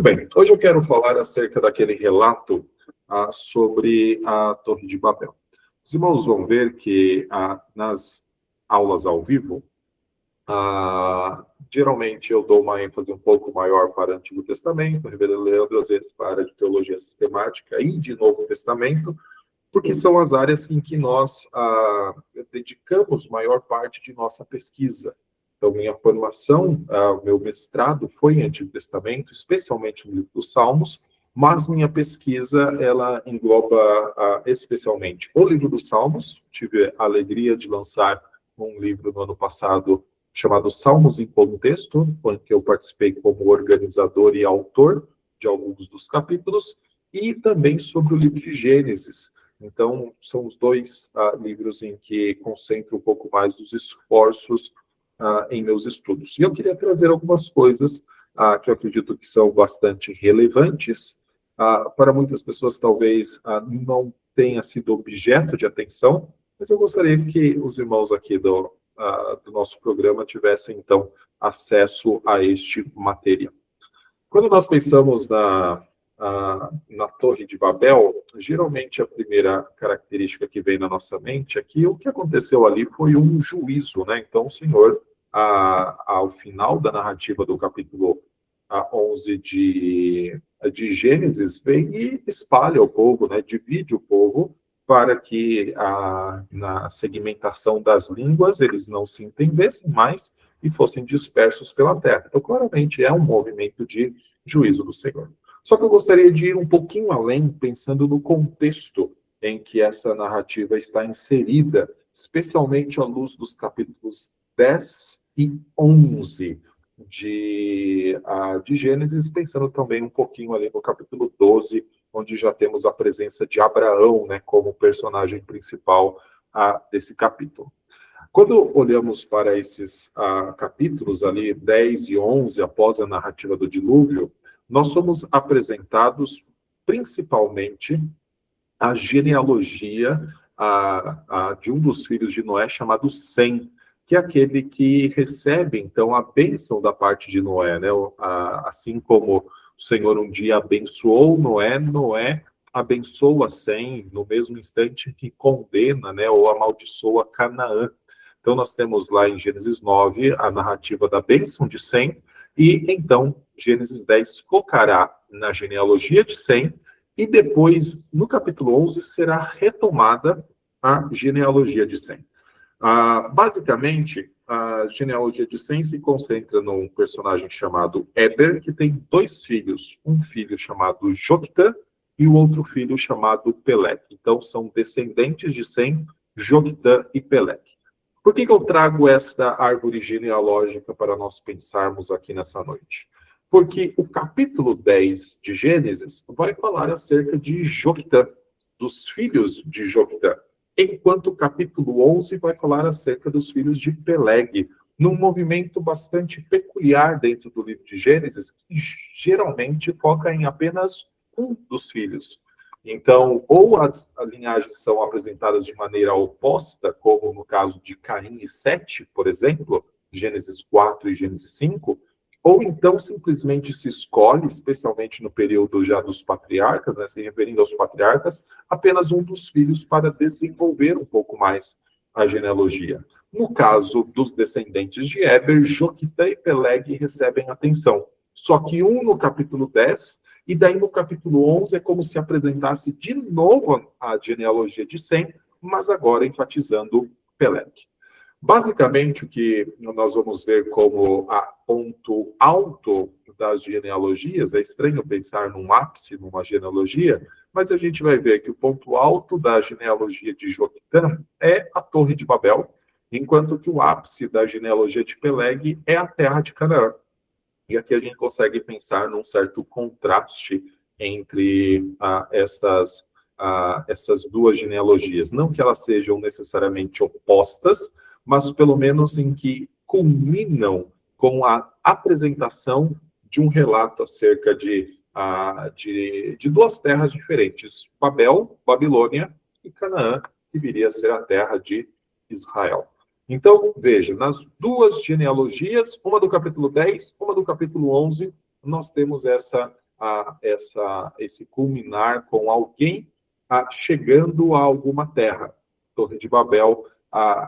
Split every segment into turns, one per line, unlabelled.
Bem, hoje eu quero falar acerca daquele relato sobre a Torre de Babel. Os irmãos vão ver que nas aulas ao vivo, geralmente eu dou uma ênfase um pouco maior para o Antigo Testamento, o reverendo Leandro, às vezes, para a área de teologia sistemática e de Novo Testamento, porque são as áreas em que nós dedicamos maior parte de nossa pesquisa. Então, minha formação, meu mestrado foi em Antigo Testamento, especialmente no livro dos Salmos, mas minha pesquisa, ela engloba especialmente o livro dos Salmos. Tive a alegria de lançar um livro no ano passado chamado Salmos em Contexto, em que eu participei como organizador e autor de alguns dos capítulos, e também sobre o livro de Gênesis. Então, são os dois livros em que concentro um pouco mais dos esforços em meus estudos. E eu queria trazer algumas coisas que eu acredito que são bastante relevantes. Para muitas pessoas, talvez não tenha sido objeto de atenção, mas eu gostaria que os irmãos aqui do nosso programa tivessem, então, acesso a este material. Quando nós pensamos na Torre de Babel, geralmente a primeira característica que vem na nossa mente é que o que aconteceu ali foi um juízo, né? Então, o Senhor, ao final da narrativa do capítulo 11 de Gênesis, vem e espalha o povo, né? Divide o povo para que na segmentação das línguas eles não se entendessem mais e fossem dispersos pela terra. Então, claramente, é um movimento de juízo do Senhor. Só que eu gostaria de ir um pouquinho além, pensando no contexto em que essa narrativa está inserida, especialmente à luz dos capítulos 10 e 11 de Gênesis, pensando também um pouquinho ali no capítulo 12, onde já temos a presença de Abraão, né, como personagem principal desse capítulo. Quando olhamos para esses capítulos ali, 10 e 11, após a narrativa do dilúvio, nós somos apresentados principalmente a genealogia de um dos filhos de Noé, chamado Sem, que é aquele que recebe, então, a bênção da parte de Noé, né? Assim como o Senhor um dia abençoou Noé, Noé abençoa Sem no mesmo instante que condena, né, ou amaldiçoa Canaã. Então, nós temos lá em Gênesis 9 a narrativa da bênção de Sem, e então Gênesis 10 focará na genealogia de Sem, e depois, no capítulo 11, será retomada a genealogia de Sem. Basicamente, a genealogia de Sem se concentra num personagem chamado Éber, que tem dois filhos, um filho chamado Joctã e o outro filho chamado Peleque. Então, são descendentes de Sem, Joctã e Peleque. Por que eu trago esta árvore genealógica para nós pensarmos aqui nessa noite? Porque o capítulo 10 de Gênesis vai falar acerca de Joctã, dos filhos de Joctã, enquanto o capítulo 11 vai falar acerca dos filhos de Peleg, num movimento bastante peculiar dentro do livro de Gênesis, que geralmente foca em apenas um dos filhos. Então, ou as linhagens são apresentadas de maneira oposta, como no caso de Caim e Sete, por exemplo, Gênesis 4 e Gênesis 5, ou então simplesmente se escolhe, especialmente no período já dos patriarcas, né, se referindo aos patriarcas, apenas um dos filhos para desenvolver um pouco mais a genealogia. No caso dos descendentes de Éber, Joctã e Peleg recebem atenção. Só que um no capítulo 10, e daí no capítulo 11 é como se apresentasse de novo a genealogia de Sem, mas agora enfatizando Peleg. Basicamente, o que nós vamos ver como ponto alto das genealogias, é estranho pensar num ápice, numa genealogia, mas a gente vai ver que o ponto alto da genealogia de Joctã é a Torre de Babel, enquanto que o ápice da genealogia de Peleg é a terra de Canaã. E aqui a gente consegue pensar num certo contraste entre essas duas genealogias. Não que elas sejam necessariamente opostas, mas pelo menos em que culminam com a apresentação de um relato acerca de duas terras diferentes, Babel, Babilônia, e Canaã, que viria a ser a terra de Israel. Então, veja, nas duas genealogias, uma do capítulo 10, uma do capítulo 11, nós temos essa esse culminar com alguém chegando a alguma terra. Torre de Babel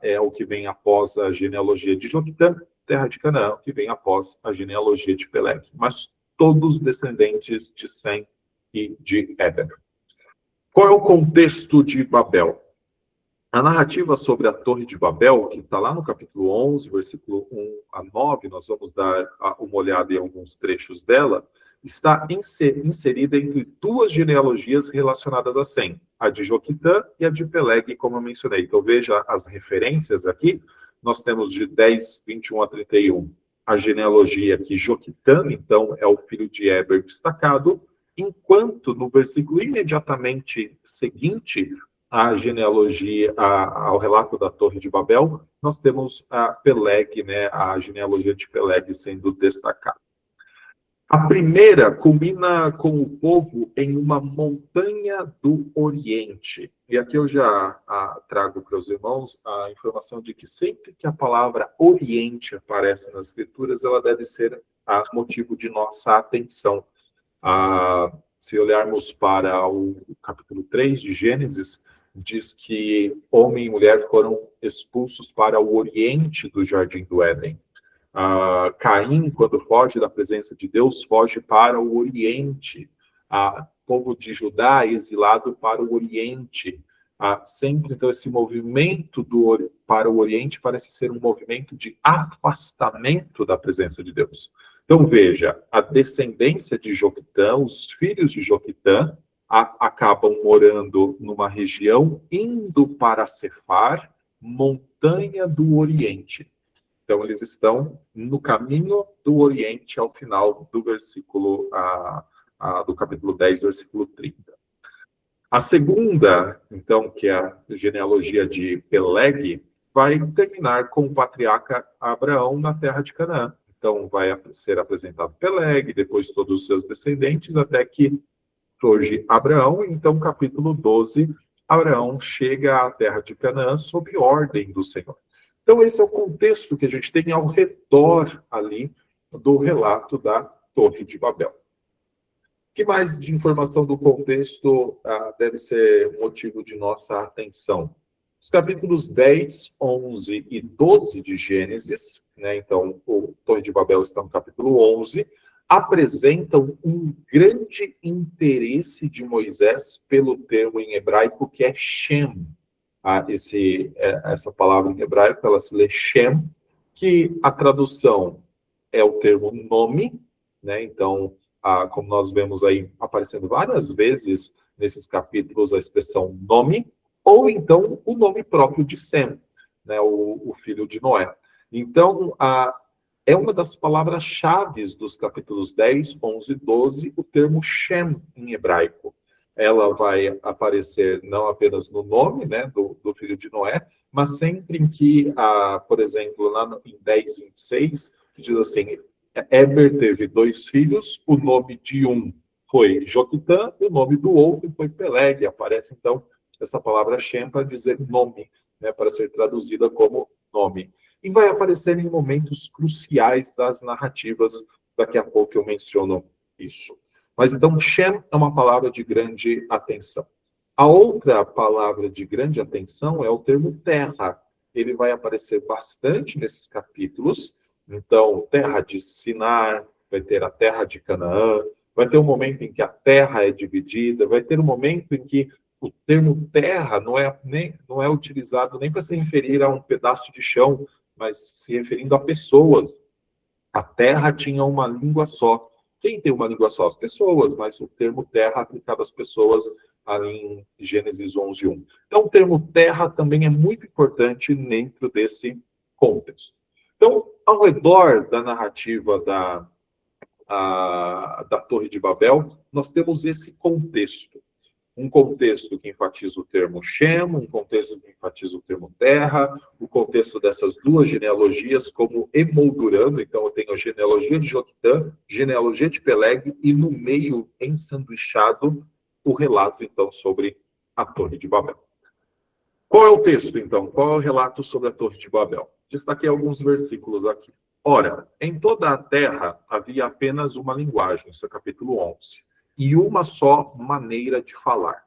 é o que vem após a genealogia de Joquitã, terra de Canaã, que vem após a genealogia de Peleg. Mas todos descendentes de Sem e de Éber. Qual é o contexto de Babel? A narrativa sobre a Torre de Babel, que está lá no capítulo 11, versículo 1 a 9, nós vamos dar uma olhada em alguns trechos dela, está inserida entre duas genealogias relacionadas a Sem, a de Joquitã e a de Peleg, como eu mencionei. Então veja as referências aqui, nós temos de 10, 21 a 31, a genealogia que Joquitã, então, é o filho de Éber destacado, enquanto no versículo imediatamente seguinte, a genealogia, ao relato da Torre de Babel, nós temos a Peleg, né, a genealogia de Peleg sendo destacada. A primeira culmina com o povo em uma montanha do Oriente. E aqui eu já trago para os irmãos a informação de que sempre que a palavra Oriente aparece nas Escrituras, ela deve ser motivo de nossa atenção. Se olharmos para o capítulo 3 de Gênesis, diz que homem e mulher foram expulsos para o oriente do Jardim do Éden. Caim, quando foge da presença de Deus, foge para o oriente. O povo de Judá exilado para o oriente. Sempre, então, esse movimento para o oriente parece ser um movimento de afastamento da presença de Deus. Então, veja, a descendência de Joquitã, os filhos de Joquitã, acabam morando numa região indo para Sefar, montanha do Oriente. Então, eles estão no caminho do Oriente ao final do versículo, do capítulo 10, versículo 30. A segunda, então, que é a genealogia de Peleg, vai terminar com o patriarca Abraão na terra de Canaã. Então, vai ser apresentado Peleg, depois todos os seus descendentes, até que surge Abraão. Então, capítulo 12, Abraão chega à terra de Canaã sob ordem do Senhor. Então, esse é o contexto que a gente tem ao redor ali do relato da Torre de Babel. O que mais de informação do contexto deve ser motivo de nossa atenção? Os capítulos 10, 11 e 12 de Gênesis, né, então, o Torre de Babel está no capítulo 11, apresentam um grande interesse de Moisés pelo termo em hebraico que é Shem. Essa palavra em hebraico, ela se lê Shem, que a tradução é o termo nome, né? Então, como nós vemos aí aparecendo várias vezes nesses capítulos a expressão nome, ou então o nome próprio de Sem, né? O filho de Noé. Então, é uma das palavras-chave dos capítulos 10, 11 e 12, o termo Shem em hebraico. Ela vai aparecer não apenas no nome, né, do filho de Noé, mas sempre em que, por exemplo, lá em 10, 26, diz assim, Éber teve 2 filhos, o nome de um foi Joquitã, e o nome do outro foi Peleg. Aparece, então, essa palavra Shem para dizer nome, né, para ser traduzida como nome. E vai aparecer em momentos cruciais das narrativas. Daqui a pouco eu menciono isso. Mas então, Shem é uma palavra de grande atenção. A outra palavra de grande atenção é o termo terra. Ele vai aparecer bastante nesses capítulos. Então, terra de Sinar, vai ter a terra de Canaã, vai ter um momento em que a terra é dividida, vai ter um momento em que o termo terra não é utilizado nem para se referir a um pedaço de chão, mas se referindo a pessoas. A terra tinha uma língua só. Quem tem uma língua só? As pessoas, mas o termo terra aplicado às pessoas ali em Gênesis 11, 1. Então, o termo terra também é muito importante dentro desse contexto. Então, ao redor da narrativa da Torre de Babel, nós temos esse contexto. Um contexto que enfatiza o termo Shem, um contexto que enfatiza o termo terra, o contexto dessas duas genealogias como emoldurando. Então, eu tenho a genealogia de Joquitã, genealogia de Peleg, e no meio, ensanduichado, o relato, então, sobre a Torre de Babel. Qual é o texto, então? Qual é o relato sobre a Torre de Babel? Destaquei alguns versículos aqui. Ora, em toda a terra havia apenas uma linguagem, isso é capítulo 11, e uma só maneira de falar.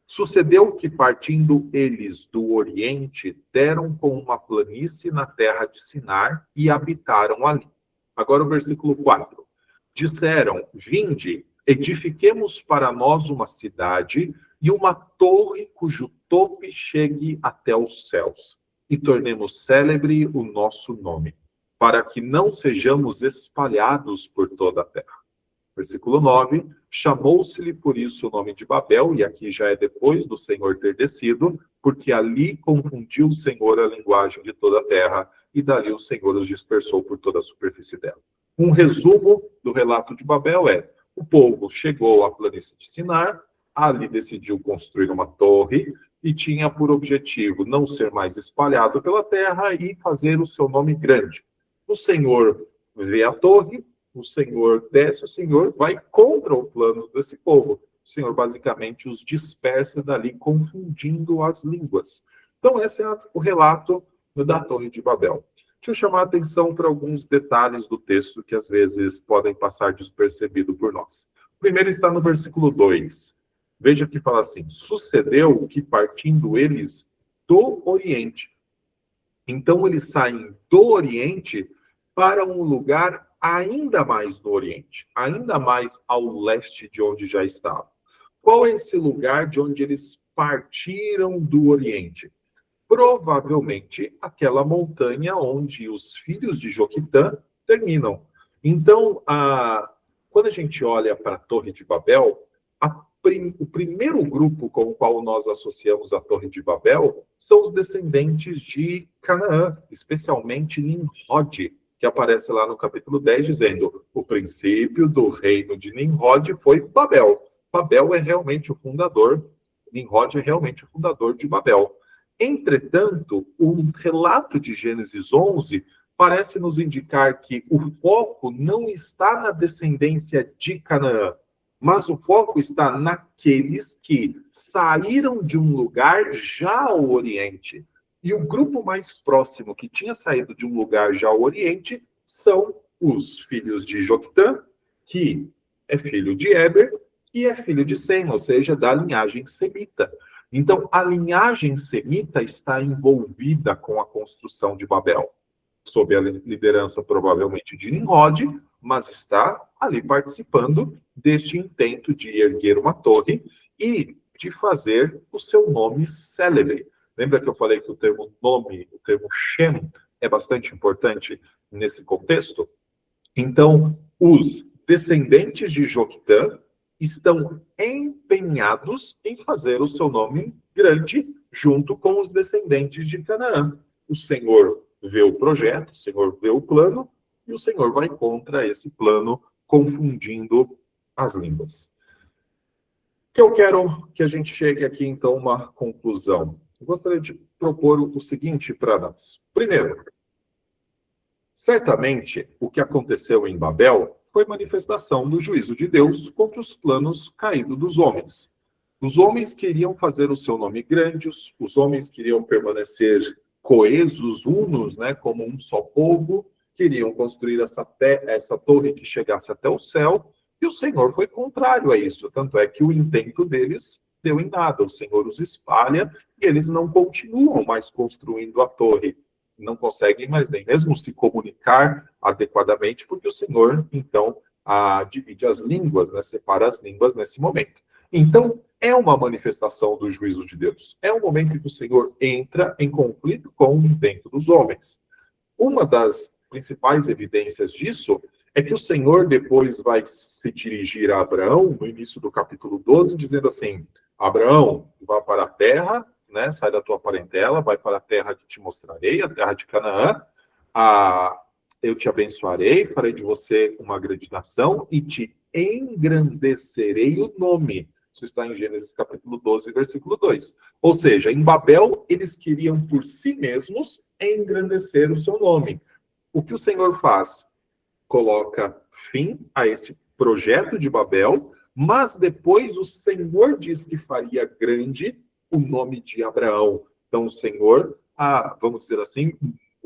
Sucedeu que, partindo eles do Oriente, deram com uma planície na terra de Sinar e habitaram ali. Agora o versículo 4. Disseram, vinde, edifiquemos para nós uma cidade e uma torre cujo tope chegue até os céus, e tornemos célebre o nosso nome, para que não sejamos espalhados por toda a terra. Versículo 9, chamou-se-lhe por isso o nome de Babel, e aqui já é depois do Senhor ter descido, porque ali confundiu o Senhor a linguagem de toda a terra, e dali o Senhor os dispersou por toda a superfície dela. Um resumo do relato de Babel é, o povo chegou à planície de Sinar, ali decidiu construir uma torre, e tinha por objetivo não ser mais espalhado pela terra e fazer o seu nome grande. O Senhor vê a torre, o Senhor desce, o Senhor vai contra o plano desse povo. O Senhor basicamente os dispersa dali, confundindo as línguas. Então, esse é o relato da Torre de Babel. Deixa eu chamar a atenção para alguns detalhes do texto que às vezes podem passar despercebido por nós. O primeiro está no versículo 2. Veja que fala assim, sucedeu que partindo eles do Oriente. Então, eles saem do Oriente para um lugar ainda mais no Oriente, ainda mais ao leste de onde já estavam. Qual é esse lugar de onde eles partiram do Oriente? Provavelmente aquela montanha onde os filhos de Joquitã terminam. Então, quando a gente olha para a Torre de Babel, o primeiro grupo com o qual nós associamos a Torre de Babel são os descendentes de Canaã, especialmente Nimrod, que aparece lá no capítulo 10, dizendo, o princípio do reino de Nimrod foi Babel. Babel é realmente o fundador, Nimrod é realmente o fundador de Babel. Entretanto, o relato de Gênesis 11 parece nos indicar que o foco não está na descendência de Canaã, mas o foco está naqueles que saíram de um lugar já ao Oriente. E o grupo mais próximo que tinha saído de um lugar já ao Oriente são os filhos de Joquitã, que é filho de Éber, e é filho de Sem, ou seja, da linhagem semita. Então, a linhagem semita está envolvida com a construção de Babel, sob a liderança provavelmente de Nimrod, mas está ali participando deste intento de erguer uma torre e de fazer o seu nome célebre. Lembra que eu falei que o termo nome, o termo Shem, é bastante importante nesse contexto? Então, os descendentes de Joquitã estão empenhados em fazer o seu nome grande junto com os descendentes de Canaã. O Senhor vê o projeto, o Senhor vê o plano, e o Senhor vai contra esse plano, confundindo as línguas. Que eu quero que a gente chegue aqui, então, a uma conclusão. Eu gostaria de propor o seguinte para nós. Primeiro, certamente o que aconteceu em Babel foi manifestação do juízo de Deus contra os planos caídos dos homens. Os homens queriam fazer o seu nome grande, os homens queriam permanecer coesos, unos, né, como um só povo, queriam construir essa torre que chegasse até o céu, e o Senhor foi contrário a isso. Tanto é que o intento deles deu em nada. O Senhor os espalha e eles não continuam mais construindo a torre. Não conseguem mais nem mesmo se comunicar adequadamente, porque o Senhor, então, divide as línguas, né, separa as línguas nesse momento. Então, é uma manifestação do juízo de Deus. É um momento em que o Senhor entra em conflito com o intento dos homens. Uma das principais evidências disso é que o Senhor depois vai se dirigir a Abraão, no início do capítulo 12, dizendo assim, Abraão, vá para a terra, né, sai da tua parentela, vai para a terra que te mostrarei, a terra de Canaã, eu te abençoarei, farei de você uma grande nação e te engrandecerei o nome. Isso está em Gênesis capítulo 12, versículo 2. Ou seja, em Babel, eles queriam por si mesmos engrandecer o seu nome. O que o Senhor faz? Coloca fim a esse projeto de Babel, mas depois o Senhor diz que faria grande o nome de Abraão. Então o Senhor, vamos dizer assim,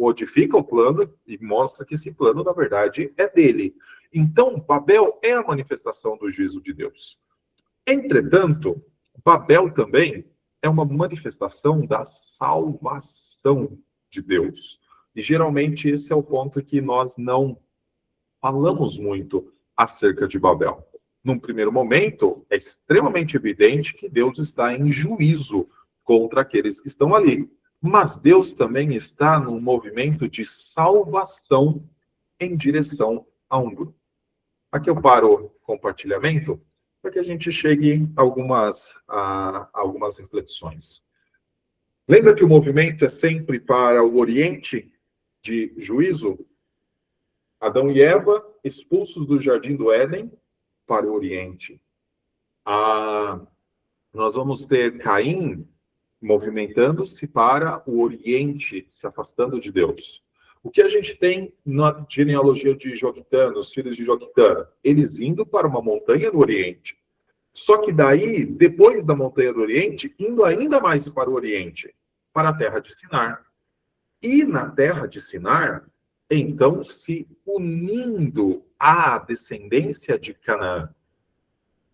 modifica o plano e mostra que esse plano, na verdade, é dele. Então, Babel é a manifestação do juízo de Deus. Entretanto, Babel também é uma manifestação da salvação de Deus. E geralmente esse é o ponto que nós não falamos muito acerca de Babel. Num primeiro momento, é extremamente evidente que Deus está em juízo contra aqueles que estão ali. Mas Deus também está num movimento de salvação em direção a um grupo. Aqui eu paro o compartilhamento para que a gente chegue a algumas reflexões. Lembra que o movimento é sempre para o Oriente de juízo? Adão e Eva expulsos do Jardim do Éden para o Oriente. Nós vamos ter Caim movimentando-se para o Oriente, se afastando de Deus. O que a gente tem na genealogia de Joquitã, os filhos de Joquitã? Eles indo para uma montanha no Oriente. Só que daí, depois da montanha do Oriente, indo ainda mais para o Oriente, para a terra de Sinar. E na terra de Sinar, então, se unindo à descendência de Canaã.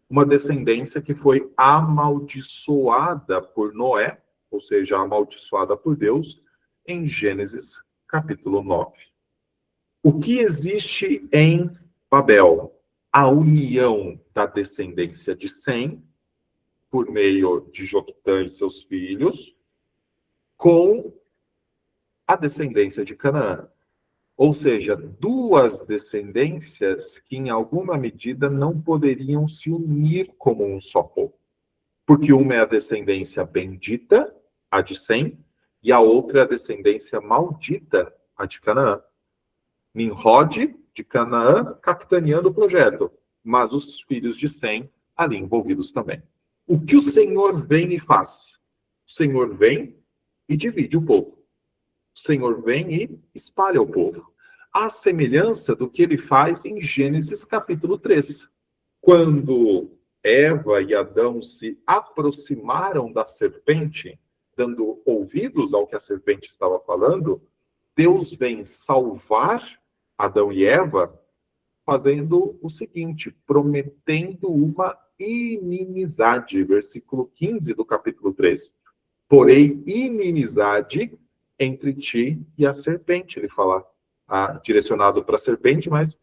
Uma descendência que foi amaldiçoada por Noé, ou seja, amaldiçoada por Deus, em Gênesis capítulo 9. O que existe em Babel? A união da descendência de Sem, por meio de Joquitã e seus filhos, com a descendência de Canaã. Ou seja, duas descendências que, em alguma medida, não poderiam se unir como um só povo. Porque uma é a descendência bendita, a de Sem, e a outra é a descendência maldita, a de Canaã. Nimrod, de Canaã, capitaneando o projeto, mas os filhos de Sem ali envolvidos também. O que o Senhor vem e faz? O Senhor vem e divide o povo. O Senhor vem e espalha o povo. À semelhança do que ele faz em Gênesis capítulo 3. Quando Eva e Adão se aproximaram da serpente, dando ouvidos ao que a serpente estava falando, Deus vem salvar Adão e Eva fazendo o seguinte, prometendo uma inimizade. Versículo 15 do capítulo 3. Porém, inimizade entre ti e a serpente, ele fala, direcionado para a serpente, mas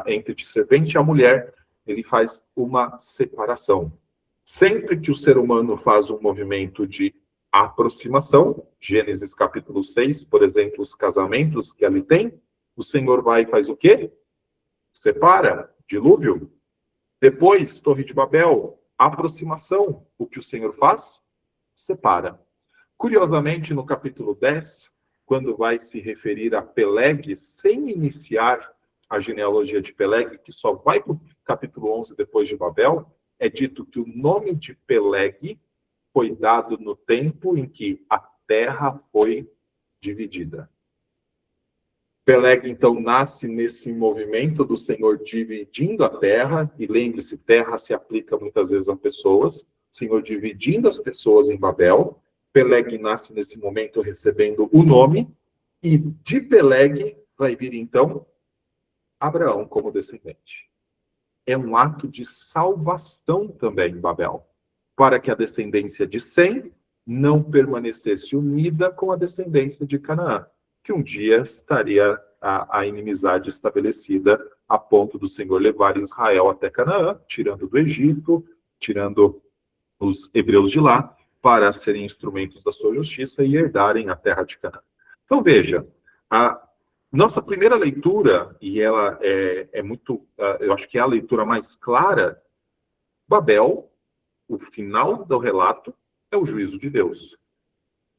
entre ti, serpente e a mulher, ele faz uma separação. Sempre que o ser humano faz um movimento de aproximação, Gênesis capítulo 6, por exemplo, os casamentos que ali tem, o Senhor vai e faz o quê? Separa, dilúvio. Depois, Torre de Babel, aproximação, o que o Senhor faz? Separa. Curiosamente, no capítulo 10, quando vai se referir a Peleg, sem iniciar a genealogia de Peleg, que só vai para o capítulo 11 depois de Babel, é dito que o nome de Peleg foi dado no tempo em que a terra foi dividida. Peleg, então, nasce nesse movimento do Senhor dividindo a terra, e lembre-se, terra se aplica muitas vezes a pessoas, o Senhor dividindo as pessoas em Babel. Peleg nasce nesse momento recebendo o nome, e de Peleg vai vir, então, Abraão como descendente. É um ato de salvação também em Babel, para que a descendência de Sem não permanecesse unida com a descendência de Canaã, que um dia estaria a inimizade estabelecida a ponto do Senhor levar Israel até Canaã, tirando do Egito, tirando os hebreus de lá, para serem instrumentos da sua justiça e herdarem a terra de Canaã. Então, veja, a nossa primeira leitura, e ela é muito, eu acho que é a leitura mais clara, Babel, o final do relato, é o juízo de Deus.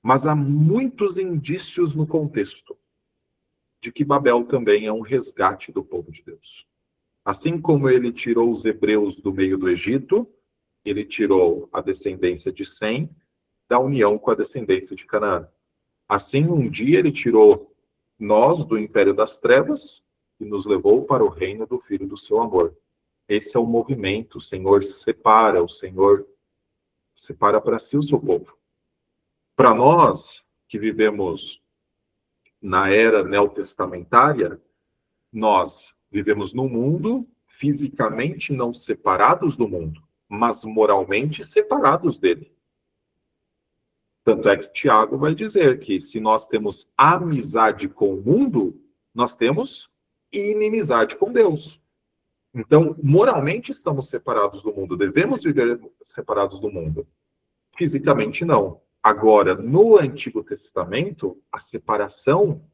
Mas há muitos indícios no contexto de que Babel também é um resgate do povo de Deus. Assim como ele tirou os hebreus do meio do Egito, ele tirou a descendência de Sem da união com a descendência de Canaã. Assim, um dia ele tirou nós do império das trevas e nos levou para o reino do Filho do seu amor. Esse é o movimento. O Senhor separa para si o seu povo. Para nós, que vivemos na era neotestamentária, nós vivemos num mundo fisicamente não separados do mundo, mas moralmente separados dele. Tanto é que Tiago vai dizer que se nós temos amizade com o mundo, nós temos inimizade com Deus. Então, moralmente estamos separados do mundo, devemos viver separados do mundo. Fisicamente não. Agora, no Antigo Testamento, a separação,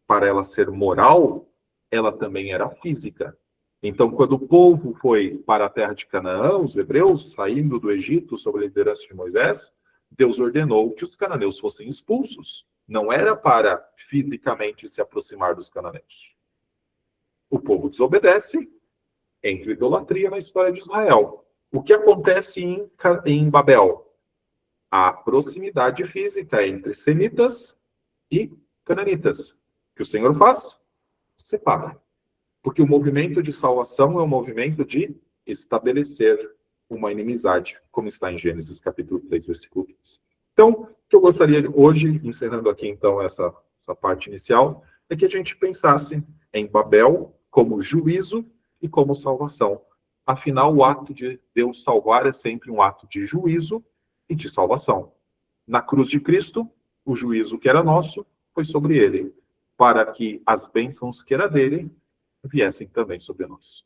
para ela ser moral, ela também era física. Então, quando o povo foi para a terra de Canaã, os hebreus, saindo do Egito sob a liderança de Moisés, Deus ordenou que os cananeus fossem expulsos. Não era para fisicamente se aproximar dos cananeus. O povo desobedece, entra idolatria na história de Israel. O que acontece em Babel? A proximidade física entre semitas e cananitas. O que o Senhor faz? Separa. Porque o movimento de salvação é um movimento de estabelecer uma inimizade, como está em Gênesis capítulo 3, versículo 15. Então, o que eu gostaria hoje, encerrando aqui então essa parte inicial, é que a gente pensasse em Babel como juízo e como salvação. Afinal, o ato de Deus salvar é sempre um ato de juízo e de salvação. Na cruz de Cristo, o juízo que era nosso foi sobre ele, para que as bênçãos que era dele viessem também sobre nós.